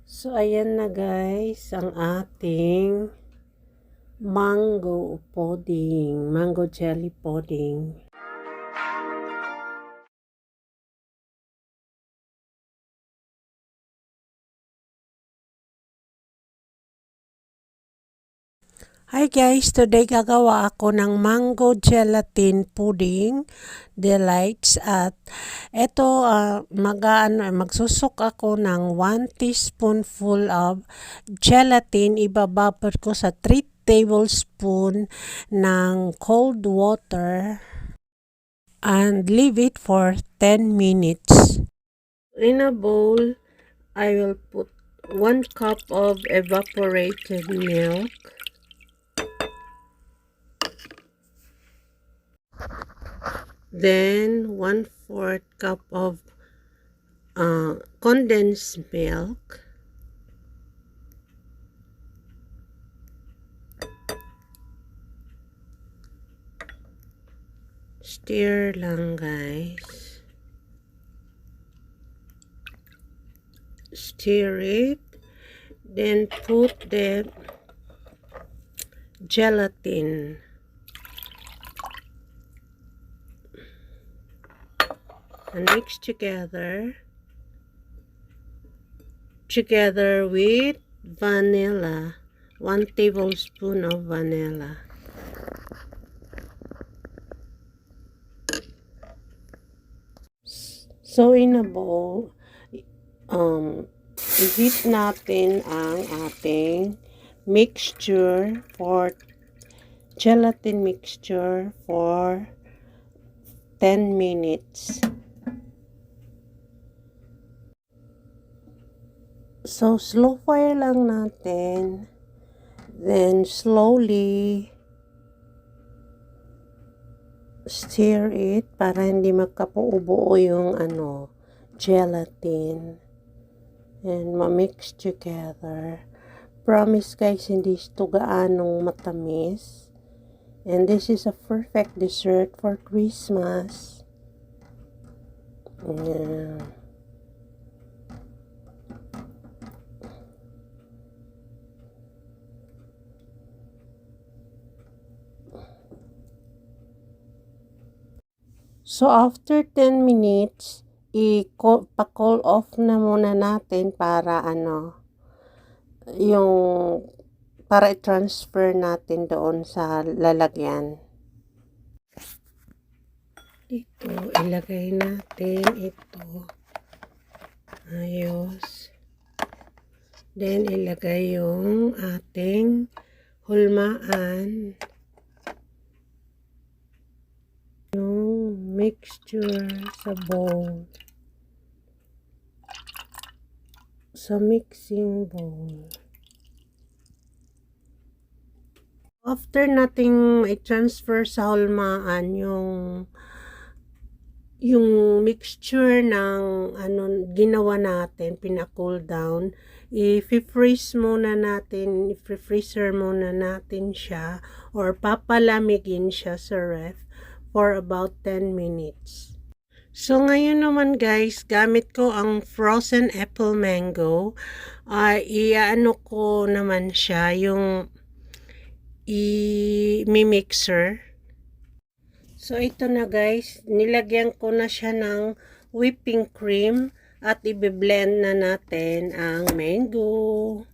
So, ayan na guys, ang ating mango pudding, mango jelly pudding. Hi guys, today gagawa ako ng mango gelatin pudding delights at ito magsusok ako ng 1 teaspoonful of gelatin. Ibababad ko sa 3 tablespoon ng cold water and leave it for 10 minutes. In a bowl, I will put 1 cup of evaporated milk. Then 1/4 cup of condensed milk. Stir lang guys. Stir it. Then put the gelatin. And mix together with vanilla, 1 tablespoon of vanilla. So in a bowl, i-heat natin ang ating mixture for gelatin mixture for 10 minutes. So, slow fire lang natin. Then, slowly stir it para hindi magkabuo-buo yung gelatin. And ma-mix together. Promise guys, hindi ito gaanong matamis. And this is a perfect dessert for Christmas. Yeah. So, after 10 minutes, pa-cool off na muna natin para para i-transfer natin doon sa lalagyan. Dito, ilagay natin ito. Ayos. Then, ilagay yung ating hulmaan. Mixture sa bowl, sa mixing bowl. After nating i-transfer sa hulmaan yung mixture ng ginawa natin, pina-cool down, i-freezer muna natin siya or papalamigin siya sa ref for about 10 minutes. So, ngayon naman guys, gamit ko ang frozen apple mango. Iano ko naman siya, yung i-mixer. So, ito na guys, nilagyan ko na siya ng whipping cream at i-blend na natin ang mango.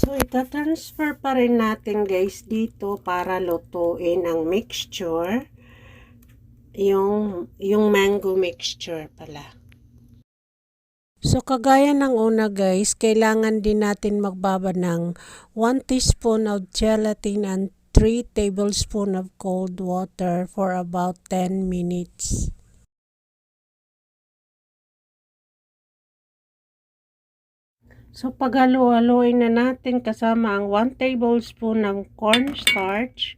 So, ita-transfer pa rin natin guys dito para lutuin ang mixture. Yung mango mixture pala. So, kagaya ng una guys, kailangan din natin magbabad ng 1 teaspoon of gelatin and 3 tablespoon of cold water for about 10 minutes. So, paghalo-haloin na natin kasama ang 1 tablespoon ng cornstarch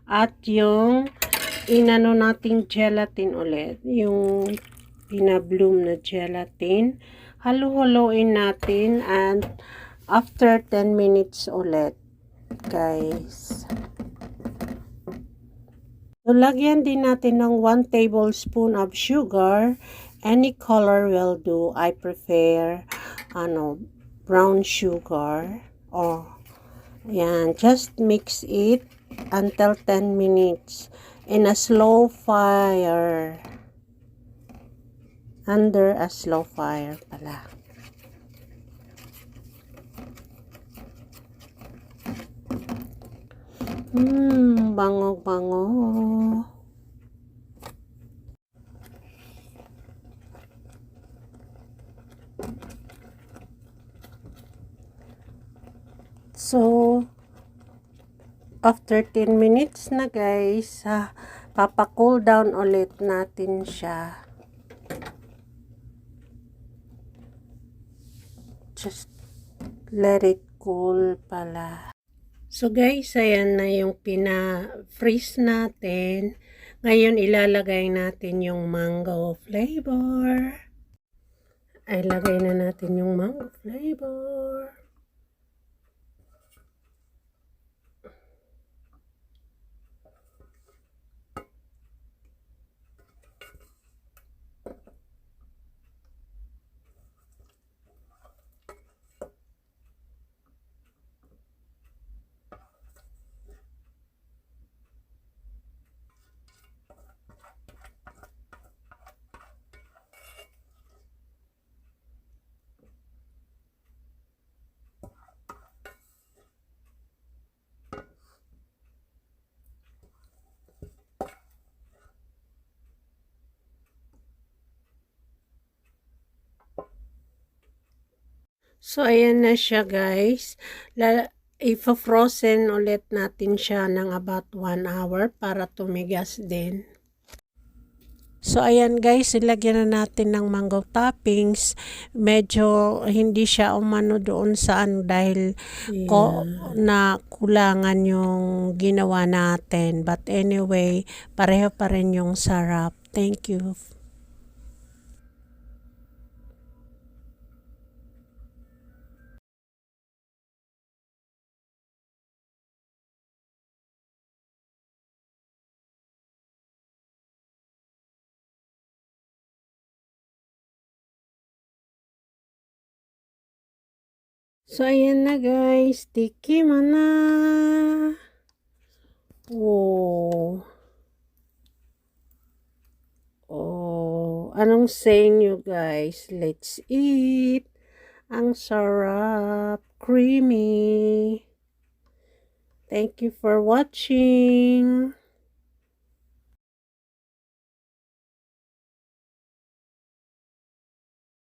at yung inano nating gelatin ulit. Yung pinabloom na gelatin. Halo-haloin natin and after 10 minutes ulit, guys. So, lagyan din natin ng 1 tablespoon of sugar. Any color will do. I prefer, brown sugar. Or, yan. Just mix it until 10 minutes in a slow fire. Under a slow fire pala. Bango-bango. So, after 10 minutes na guys, papa-cool down ulit natin siya. Just let it cool pala. So guys, ayan na yung pina-freeze natin. Ngayon, ilalagay natin yung mango flavor. Ay, lagay na natin yung mango flavor. So, ayan na siya guys. Ipa-frozen ulit natin siya ng about 1 hour para tumigas din. So, ayan guys, ilagyan na natin ng mango toppings. Medyo hindi siya umano doon sa dahil na kulangan yung ginawa natin. But anyway, pareho pa rin yung sarap. Thank you. So, ayan na guys. Tikiman na. Oh. Oh. Anong say nyo guys? Let's eat. Ang sarap. Creamy. Thank you for watching.